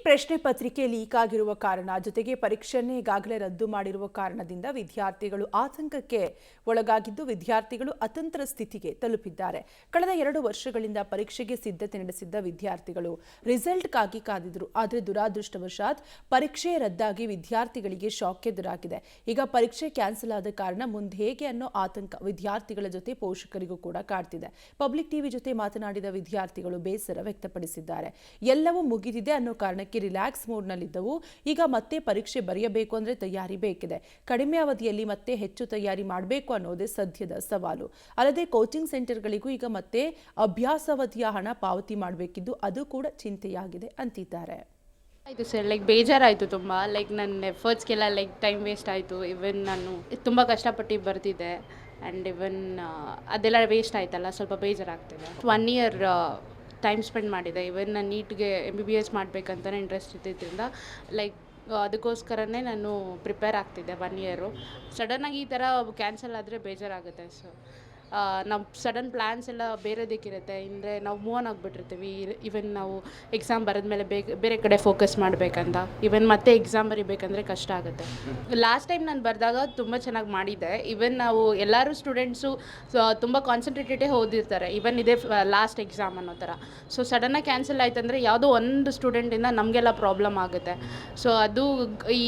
ಪ್ರಶ್ನೆ ಪತ್ರಿಕೆ ಲೀಕ್ ಆಗಿರುವ ಕಾರಣ ಜೊತೆಗೆ ಪರೀಕ್ಷೆಯನ್ನೇ ಈಗಾಗಲೇ ರದ್ದು ಮಾಡಿರುವ ಕಾರಣದಿಂದ ವಿದ್ಯಾರ್ಥಿಗಳು ಆತಂಕಕ್ಕೆ ಒಳಗಾಗಿದ್ದು ವಿದ್ಯಾರ್ಥಿಗಳು ಅತಂತ್ರ ಸ್ಥಿತಿಗೆ ತಲುಪಿದ್ದಾರೆ. ಕಳೆದ 2 ವರ್ಷಗಳಿಂದ ಪರೀಕ್ಷೆಗೆ ಸಿದ್ಧತೆ ನಡೆಸಿದ್ದ ವಿದ್ಯಾರ್ಥಿಗಳು ರಿಸಲ್ಟ್ಗಾಗಿ ಕಾದಿದ್ರು. ಆದರೆ ದುರಾದೃಷ್ಟವಶಾತ್ ಪರೀಕ್ಷೆ ರದ್ದಾಗಿ ವಿದ್ಯಾರ್ಥಿಗಳಿಗೆ ಶಾಕ್ ಎದುರಾಗಿದೆ. ಈಗ ಪರೀಕ್ಷೆ ಕ್ಯಾನ್ಸಲ್ ಆದ ಕಾರಣ ಮುಂದೆ ಹೇಗೆ ಅನ್ನೋ ಆತಂಕ ವಿದ್ಯಾರ್ಥಿಗಳ ಜೊತೆ ಪೋಷಕರಿಗೂ ಕೂಡ ಕಾಡ್ತಿದೆ. ಪಬ್ಲಿಕ್ ಟಿವಿ ಜೊತೆ ಮಾತನಾಡಿದ ವಿದ್ಯಾರ್ಥಿಗಳು ಬೇಸರ ವ್ಯಕ್ತಪಡಿಸಿದ್ದಾರೆ. ಎಲ್ಲವೂ ಮುಗಿದಿದೆ ಅನ್ನೋ ಕಾರಣಕ್ಕೆ ರಿಲ್ಯಾಕ್ಸ್ ಮೋಡ್ನಲ್ಲಿದ್ದವು. ಈಗ ಮತ್ತೆ ಪರೀಕ್ಷೆ ಬರೆಯಬೇಕು ಅಂದ್ರೆ ತಯಾರಿ ಬೇಕಿದೆ. ಕಡಿಮೆ ಅವಧಿಯಲ್ಲಿ ಮತ್ತೆ ಹೆಚ್ಚು ತಯಾರಿ ಮಾಡಬೇಕು ಅನ್ನೋದೇ ಸದ್ಯದ ಸವಾಲು. ಅಲ್ಲದೆ ಕೋಚಿಂಗ್ ಸೆಂಟರ್ಗಳಿಗೂ ಈಗ ಮತ್ತೆ ಅಭ್ಯಾಸಾವಧಿಯ ಹಣ ಪಾವತಿ ಮಾಡಬೇಕಿದ್ದು ಅದು ಕೂಡ ಚಿಂತೆಯಾಗಿದೆ ಅಂತಿದ್ದಾರೆ. ಆಯಿತು ಸರ್, ಬೇಜಾರಾಯಿತು ತುಂಬ. ನನ್ನ ಎಫರ್ಟ್ಸ್ಗೆಲ್ಲ ಟೈಮ್ ವೇಸ್ಟ್ ಆಯಿತು. ಇವನ್ ನಾನು ತುಂಬ ಕಷ್ಟಪಟ್ಟು ಬರ್ತಿದ್ದೆ ಆ್ಯಂಡ್ ಇವನ್ ಅದೆಲ್ಲ ವೇಸ್ಟ್ ಆಯ್ತಲ್ಲ, ಸ್ವಲ್ಪ ಬೇಜಾರಾಗ್ತಿದೆ. 1 ಇಯರ್ ಟೈಮ್ ಸ್ಪೆಂಡ್ ಮಾಡಿದೆ. ಇವನ್ ನಾನು ನೀಟ್ಗೆ MBBS ಮಾಡಬೇಕಂತಲೇ ಇಂಟ್ರೆಸ್ಟ್ ಇದ್ದಿದ್ದರಿಂದ ಅದಕ್ಕೋಸ್ಕರನೇ ನಾನು ಪ್ರಿಪೇರ್ ಆಗ್ತಿದ್ದೆ 1 ಇಯರು. ಸಡನ್ನಾಗಿ ಈ ಥರ ಕ್ಯಾನ್ಸಲ್ ಆದರೆ ಬೇಜಾರಾಗುತ್ತೆ. ಸೊ ನಾವು ಸಡನ್ ಪ್ಲ್ಯಾನ್ಸ್ ಎಲ್ಲ ಬೇರೆದಕ್ಕಿರುತ್ತೆ. ಅಂದರೆ ನಾವು ಮೂವ್ ಆನ್ ಆಗಿಬಿಟ್ಟಿರ್ತೀವಿ. ಇವನ್ ನಾವು ಎಕ್ಸಾಮ್ ಬರೆದ್ಮೇಲೆ ಬೇರೆ ಕಡೆ ಫೋಕಸ್ ಮಾಡಬೇಕಂತ ಇವನ್ ಮತ್ತೆ ಎಕ್ಸಾಮ್ ಬರೀಬೇಕಂದ್ರೆ ಕಷ್ಟ ಆಗುತ್ತೆ. ಲಾಸ್ಟ್ ಟೈಮ್ ನಾನು ಬರೆದಾಗ ತುಂಬ ಚೆನ್ನಾಗಿ ಮಾಡಿದ್ದೆ. ಇವನ್ ನಾವು ಎಲ್ಲರೂ ಸ್ಟೂಡೆಂಟ್ಸು ತುಂಬ ಕಾನ್ಸಂಟ್ರೇಟೆಡೇ ಓದಿರ್ತಾರೆ. ಇವನ್ ಇದೇ ಲಾಸ್ಟ್ ಎಕ್ಸಾಮ್ ಅನ್ನೋ ಥರ. ಸೊ ಸಡನ್ನಾಗಿ ಕ್ಯಾನ್ಸಲ್ ಆಯ್ತಂದರೆ ಯಾವುದೋ ಒಂದು ಸ್ಟೂಡೆಂಟಿಂದ ನಮಗೆಲ್ಲ ಪ್ರಾಬ್ಲಮ್ ಆಗುತ್ತೆ. ಸೊ ಅದು ಈ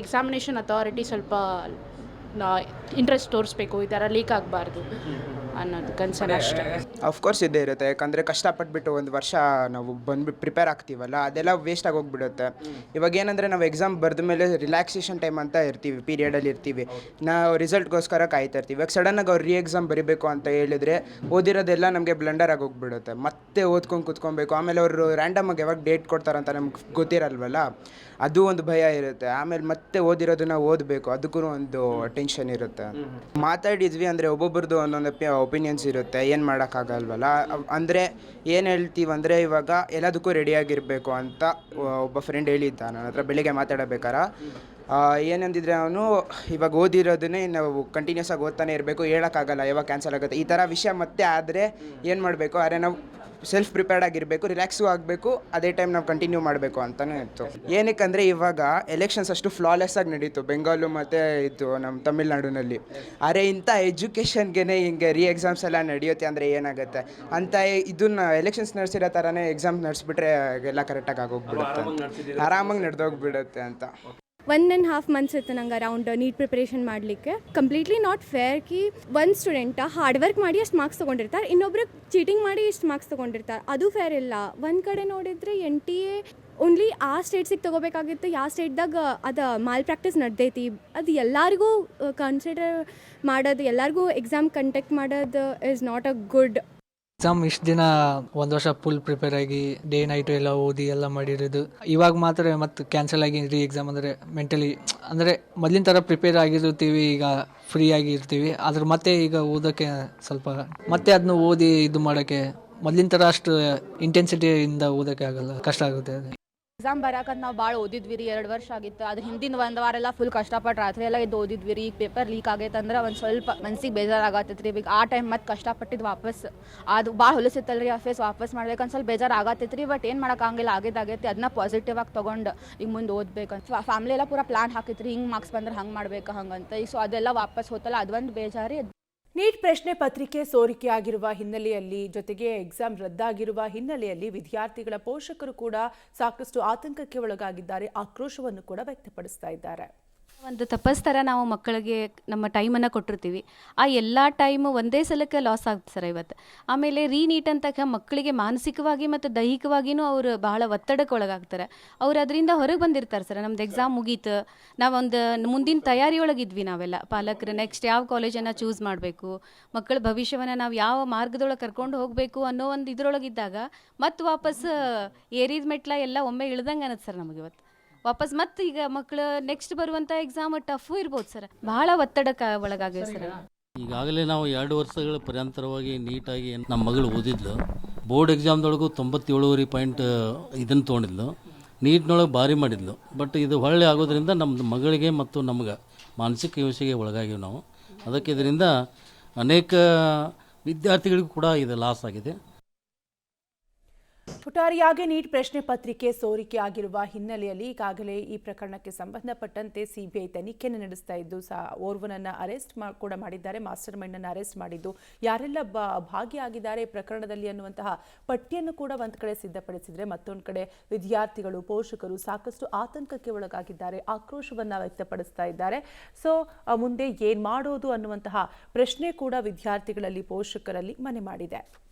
ಎಕ್ಸಾಮಿನೇಷನ್ ಅಥಾರಿಟಿ ಸ್ವಲ್ಪ ಇಂಟ್ರೆಸ್ಟ್ ತೋರಿಸ್ಬೇಕು, ಈ ಥರ ಲೀಕ್ ಆಗಬಾರ್ದು ಅನ್ನೋದು ಕನ್ಸರ್ನ್ ಅಷ್ಟೇ. ಅಫ್ಕೋರ್ಸ್ ಇದ್ದೇ ಇರುತ್ತೆ. ಯಾಕಂದರೆ ಕಷ್ಟಪಟ್ಬಿಟ್ಟು 1 ವರ್ಷ ನಾವು ಪ್ರಿಪೇರ್ ಆಗ್ತೀವಲ್ಲ, ಅದೆಲ್ಲ ವೇಸ್ಟ್ ಆಗೋಗ್ಬಿಡುತ್ತೆ. ಇವಾಗ ಏನಂದರೆ ನಾವು ಎಕ್ಸಾಮ್ ಬರೆದ ಮೇಲೆ ರಿಲ್ಯಾಕ್ಸೇಷನ್ ಟೈಮ್ ಅಂತ ಇರ್ತೀವಿ, ಪೀರಿಯಡಲ್ಲಿ ಇರ್ತೀವಿ. ನಾವು ರಿಸಲ್ಟ್ಗೋಸ್ಕರ ಕಾಯ್ತಾ ಇರ್ತೀವಿ. ಇವಾಗ ಸಡನ್ನಾಗಿ ಅವ್ರು ಎಕ್ಸಾಮ್ ಬರೀಬೇಕು ಅಂತ ಹೇಳಿದರೆ ಓದಿರೋದೆಲ್ಲ ನಮಗೆ ಬ್ಲಂಡರ್ ಆಗೋಗ್ಬಿಡುತ್ತೆ. ಮತ್ತೆ ಓದ್ಕೊಂಡು ಕೂತ್ಕೊಬೇಕು. ಆಮೇಲೆ ಅವರು ರ್ಯಾಂಡಮಾಗಿ ಯಾವಾಗ ಡೇಟ್ ಕೊಡ್ತಾರಂತ ನಮ್ಗೆ ಗೊತ್ತಿರಲ್ವಲ್ಲ, ಅದು ಒಂದು ಭಯ ಇರುತ್ತೆ. ಆಮೇಲೆ ಮತ್ತೆ ಓದಿರೋದನ್ನ ಓದಬೇಕು, ಅದಕ್ಕೂ ಒಂದು ಟೆನ್ಷನ್ ಇರುತ್ತೆ. ಮಾತಾಡಿದ್ವಿ ಅಂದರೆ ಒಬ್ಬೊಬ್ರದ್ದು ಒಂದೊಂದು ಒಪಿನಿಯನ್ಸ್ ಇರುತ್ತೆ, ಏನು ಮಾಡೋಕ್ಕಾಗಲ್ವಲ್ಲ. ಅಂದರೆ ಏನು ಹೇಳ್ತೀವಂದರೆ ಇವಾಗ ಎಲ್ಲದಕ್ಕೂ ರೆಡಿಯಾಗಿರಬೇಕು ಅಂತ ಒಬ್ಬ ಫ್ರೆಂಡ್ ಹೇಳಿದ್ದ ನನ್ನ ಹತ್ರ ಬೆಳಿಗ್ಗೆ ಮಾತಾಡಬೇಕಾರ. ಏನಂದಿದ್ರೆ ಅವನು ಇವಾಗ ಓದಿರೋದನ್ನೇ ನಾವು ಕಂಟಿನ್ಯೂಸ್ ಆಗಿ ಓದ್ತಾನೆ ಇರಬೇಕು, ಹೇಳೋಕ್ಕಾಗಲ್ಲ ಯಾವಾಗ ಕ್ಯಾನ್ಸಲ್ ಆಗುತ್ತೆ ಈ ಥರ ವಿಷಯ ಮತ್ತೆ ಆದರೆ ಏನು ಮಾಡಬೇಕು. ಆದರೆ ನಾವು ಸೆಲ್ಫ್ ಪ್ರಿಪೇರ್ಡ್ ಆಗಿರಬೇಕು, ರಿಲ್ಯಾಕ್ಸು ಆಗಬೇಕು, ಅದೇ ಟೈಮ್ ನಾವು ಕಂಟಿನ್ಯೂ ಮಾಡಬೇಕು ಅಂತಲೇ ಇತ್ತು. ಏನಕ್ಕಂದರೆ ಇವಾಗ ಎಲೆಕ್ಷನ್ಸ್ ಅಷ್ಟು ಫ್ಲಾಲೆಸ್ ಆಗಿ ನಡೀತು ಬೆಂಗಾಲು ಮತ್ತು ಇದು ನಮ್ಮ ತಮಿಳ್ನಾಡಿನಲ್ಲಿ. ಆದರೆ ಇಂಥ ಎಜುಕೇಷನ್ಗೆ ಹಿಂಗೆ ಎಕ್ಸಾಮ್ಸ್ ಎಲ್ಲ ನಡೆಯುತ್ತೆ ಅಂದರೆ ಏನಾಗುತ್ತೆ ಅಂತ ಇದನ್ನ ಎಲೆಕ್ಷನ್ಸ್ ನಡೆಸಿರೋ ಥರನೇ ಎಕ್ಸಾಮ್ ನಡೆಸಿಬಿಟ್ರೆ ಎಲ್ಲ ಕರೆಕ್ಟಾಗಿ ಆಗೋಗ್ಬಿಡುತ್ತೆ, ಆರಾಮಾಗಿ ನಡೆದೋಗ್ಬಿಡುತ್ತೆ ಅಂತ. 1.5 months ಇತ್ತು ನಂಗೆ ಅರೌಂಡ್ ನೀಟ್ ಪ್ರಿಪ್ರೇಷನ್ ಮಾಡಲಿಕ್ಕೆ. ಕಂಪ್ಲೀಟ್ಲಿ ನಾಟ್ ಫೇರ್ ಕಿ ಒಂದು ಸ್ಟೂಡೆಂಟ ಹಾರ್ಡ್ ವರ್ಕ್ ಮಾಡಿ ಅಷ್ಟು ಮಾರ್ಕ್ಸ್ ತೊಗೊಂಡಿರ್ತಾರೆ, ಇನ್ನೊಬ್ರು ಚೀಟಿಂಗ್ ಮಾಡಿ ಇಷ್ಟು ಮಾರ್ಕ್ಸ್ ತೊಗೊಂಡಿರ್ತಾರೆ. ಅದು ಫೇರ್ ಇಲ್ಲ. ಒಂದು ಕಡೆ ನೋಡಿದರೆ NTA ಓನ್ಲಿ ಆ ಸ್ಟೇಟ್ಸಿಗೆ ತೊಗೋಬೇಕಾಗಿತ್ತು, ಯಾವ ಸ್ಟೇಟ್ದಾಗ ಅದು ಮಾಲ್ ಪ್ರಾಕ್ಟೀಸ್ ನಡೆದೈತಿ. ಅದು ಎಲ್ಲರಿಗೂ ಕನ್ಸಿಡರ್ ಮಾಡೋದು, ಎಲ್ಲರಿಗೂ ಎಕ್ಸಾಮ್ ಕಂಡಕ್ಟ್ ಮಾಡೋದು is not a good. Exam ಇಷ್ಟು ದಿನ 1 ವರ್ಷ ಫುಲ್ ಪ್ರಿಪೇರ್ ಆಗಿ ಡೇ ನೈಟು ಎಲ್ಲ ಓದಿ ಎಲ್ಲ ಮಾಡಿರೋದು, ಇವಾಗ ಮಾತ್ರ ಮತ್ತೆ ಕ್ಯಾನ್ಸಲ್ ಆಗಿ ಎಕ್ಸಾಮ್ ಅಂದರೆ ಮೆಂಟಲಿ ಅಂದರೆ ಮೊದಲಿನ ಥರ ಪ್ರಿಪೇರ್ ಆಗಿರ್ತೀವಿ, ಈಗ ಫ್ರೀ ಆಗಿರ್ತೀವಿ. ಅದ್ರ ಮತ್ತೆ ಈಗ ಓದೋಕ್ಕೆ ಸ್ವಲ್ಪ ಮತ್ತೆ ಅದನ್ನ ಓದಿ ಇದು ಮಾಡೋಕ್ಕೆ ಮೊದಲಿನ ಥರ ಅಷ್ಟು ಇಂಟೆನ್ಸಿಟಿಯಿಂದ ಓದೋಕ್ಕೆ ಆಗಲ್ಲ, ಕಷ್ಟ ಆಗುತ್ತೆ. ಎಕ್ಸಾಮ್ ಬರೋಕಂತ ನಾವು ಭಾಳ ಓದಿದ್ವಿ ರೀ. 2 ವರ್ಷ ಆಗಿತ್ತು. ಅದ್ರ ಹಿಂದಿನ 1 ವಾರ ಎಲ್ಲ ಫುಲ್ ಕಷ್ಟಪಟ್ಟು ರಾತ್ರಿ ಎಲ್ಲ ಇದು ಓದಿದ್ವಿ ರೀ. ಈಗ ಪೇಪರ್ ಲೀಕ್ ಆಗೈತೆ ಅಂದ್ರೆ ಒಂದು ಸ್ವಲ್ಪ ಮನ್ಸಿಗೆ ಬೇಜಾರಾಗತ್ತೈತೆ ರೀ. ಈಗ ಆ ಟೈಮ್ ಮತ್ತೆ ಕಷ್ಟಪಟ್ಟಿದ್ದು ವಾಪಸ್ ಅದು ಭಾಳ ಹೊಲಸಿತ್ತಲ್ಲ ರೀ. ಆ ಫೇಸ್ ವಾಪಸ್ ಮಾಡ್ಬೇಕಂತ ಸ್ವಲ್ಪ ಬೇಜಾರಾಗತ್ತೈತೆ ರೀ. ಬಟ್ ಏನು ಮಾಡೋಕ್ಕಾಗಿಲ್ಲ, ಆಗೈತೆ ಅದನ್ನ ಪಾಸಿಟಿವ್ ಆಗಿ ತೊಗೊಂಡು ಈಗ ಮುಂದೆ ಓದ್ಬೇಕಂತ ಫ್ಯಾಮಿಲಿ ಎಲ್ಲ ಪೂರ ಪ್ಲಾನ್ ಹಾಕಿತ್ರಿ, ಹಿಂಗೆ ಮಾರ್ಕ್ಸ್ ಬಂದ್ರೆ ಹಂಗೆ ಮಾಡ್ಬೇಕು ಹಂಗಂತ. ಈಗ ಸೊ ಅದೆಲ್ಲ ವಾಪಸ್ ಹೋತಲ್ಲ, ಅದೊಂದು ಬೇಜಾರಿ. ನೀಟ್ ಪ್ರಶ್ನೆ ಪತ್ರಿಕೆ ಸೋರಿಕೆಯಾಗಿರುವ ಹಿನ್ನೆಲೆಯಲ್ಲಿ ಜೊತೆಗೆ ಎಕ್ಸಾಮ್ ರದ್ದಾಗಿರುವ ಹಿನ್ನೆಲೆಯಲ್ಲಿ ವಿದ್ಯಾರ್ಥಿಗಳ ಪೋಷಕರು ಕೂಡ ಸಾಕಷ್ಟು ಆತಂಕಕ್ಕೆ ಒಳಗಾಗಿದ್ದಾರೆ, ಆಕ್ರೋಶವನ್ನು ಕೂಡ ವ್ಯಕ್ತಪಡಿಸ್ತಾ ಇದ್ದಾರೆ. ಒಂದು ತಪಸ್ತರ ನಾವು ಮಕ್ಕಳಿಗೆ ನಮ್ಮ ಟೈಮನ್ನು ಕೊಟ್ಟಿರ್ತೀವಿ. ಆ ಎಲ್ಲ ಟೈಮು ಒಂದೇ ಸಲಕ್ಕೆ ಲಾಸ್ ಆಗ್ತದೆ ಸರ್ ಇವತ್ತು. ಆಮೇಲೆ ನೀಟ್ ಅಂತಕ ಮಕ್ಕಳಿಗೆ ಮಾನಸಿಕವಾಗಿ ಮತ್ತು ದೈಹಿಕವಾಗಿಯೂ ಅವರು ಬಹಳ ಒತ್ತಡಕ್ಕೆ ಒಳಗಾಗ್ತಾರೆ. ಅವ್ರು ಅದರಿಂದ ಹೊರಗೆ ಬಂದಿರ್ತಾರೆ ಸರ್. ನಮ್ದು ಎಕ್ಸಾಮ್ ಮುಗೀತು, ನಾವೊಂದು ಮುಂದಿನ ತಯಾರಿಯೊಳಗಿದ್ವಿ ನಾವೆಲ್ಲ ಪಾಲಕರು. ನೆಕ್ಸ್ಟ್ ಯಾವ ಕಾಲೇಜನ್ನು ಚೂಸ್ ಮಾಡಬೇಕು, ಮಕ್ಕಳ ಭವಿಷ್ಯವನ್ನು ನಾವು ಯಾವ ಮಾರ್ಗದೊಳಗೆ ಕರ್ಕೊಂಡು ಹೋಗಬೇಕು ಅನ್ನೋ ಒಂದು ಇದರೊಳಗಿದ್ದಾಗ ಮತ್ತೆ ವಾಪಸ್ ಏರಿದ ಮೆಟ್ಲ ಎಲ್ಲ ಒಮ್ಮೆ ಇಳ್ದಂಗೆ ಅನ್ನತ್ತೆ ಸರ್ ನಮಗೆ ಇವತ್ತು. ವಾಪಸ್ ಮತ್ತೆ ಈಗ ಮಕ್ಕಳು ನೆಕ್ಸ್ಟ್ ಬರುವಂಥ ಎಕ್ಸಾಮ್ ಟಫು ಇರ್ಬೋದು ಸರ್, ಬಹಳ ಒತ್ತಡಕ್ಕೆ ಒಳಗಾಗಿದೆ ಸರ್. ಈಗಾಗಲೇ ನಾವು 2 ವರ್ಷಗಳ ಪರ್ಯಂತರವಾಗಿ ನೀಟಾಗಿ ನಮ್ಮ ಮಗಳು ಓದಿದ್ಲು. ಬೋರ್ಡ್ ಎಕ್ಸಾಮ್ದೊಳಗೂ 97 ಪಾಯಿಂಟ್ ಇದನ್ನು ತೊಗೊಂಡಿದ್ಲು. ನೀಟ್ನೊಳಗೆ ಭಾರಿ ಮಾಡಿದ್ಲು. ಬಟ್ ಇದು ಹೊಳ್ಳೆ ಆಗೋದ್ರಿಂದ ನಮ್ಮ ಮಗಳಿಗೆ ಮತ್ತು ನಮ್ಗೆ ಮಾನಸಿಕ ಹಿಂಸೆಗೆ ಒಳಗಾಗಿವಿ ನಾವು. ಅದಕ್ಕೆ ಇದರಿಂದ ಅನೇಕ ವಿದ್ಯಾರ್ಥಿಗಳಿಗೂ ಕೂಡ ಇದು ಲಾಸ್ ಆಗಿದೆ. ಒಟ್ಟಾರೆಯಾಗಿ ನೀಟ್ ಪ್ರಶ್ನೆ ಪತ್ರಿಕೆ ಸೋರಿಕೆ ಆಗಿರುವ ಹಿನ್ನೆಲೆಯಲ್ಲಿ ಈಗಾಗಲೇ ಈ ಪ್ರಕರಣಕ್ಕೆ ಸಂಬಂಧಪಟ್ಟಂತೆ ಸಿಬಿಐ ತನಿಖೆಯನ್ನು ನಡೆಸ್ತಾ ಇದ್ದು ಓರ್ವನನ್ನ ಅರೆಸ್ಟ್ ಕೂಡ ಮಾಡಿದ್ದಾರೆ. ಮಾಸ್ಟರ್ ಮೈಂಡ್ ಅನ್ನು ಅರೆಸ್ಟ್ ಮಾಡಿದ್ದು ಯಾರೆಲ್ಲ ಭಾಗಿಯಾಗಿದ್ದಾರೆ ಪ್ರಕರಣದಲ್ಲಿ ಅನ್ನುವಂತಹ ಪಟ್ಟಿಯನ್ನು ಕೂಡ ಒಂದ್ ಕಡೆ ಸಿದ್ಧಪಡಿಸಿದ್ರೆ, ಮತ್ತೊಂದು ಕಡೆ ವಿದ್ಯಾರ್ಥಿಗಳು ಪೋಷಕರು ಸಾಕಷ್ಟು ಆತಂಕಕ್ಕೆ ಒಳಗಾಗಿದ್ದಾರೆ, ಆಕ್ರೋಶವನ್ನ ವ್ಯಕ್ತಪಡಿಸ್ತಾ ಇದ್ದಾರೆ. ಸೊ ಮುಂದೆ ಏನ್ ಮಾಡೋದು ಅನ್ನುವಂತಹ ಪ್ರಶ್ನೆ ಕೂಡ ವಿದ್ಯಾರ್ಥಿಗಳಲ್ಲಿ ಪೋಷಕರಲ್ಲಿ ಮನೆ ಮಾಡಿದೆ.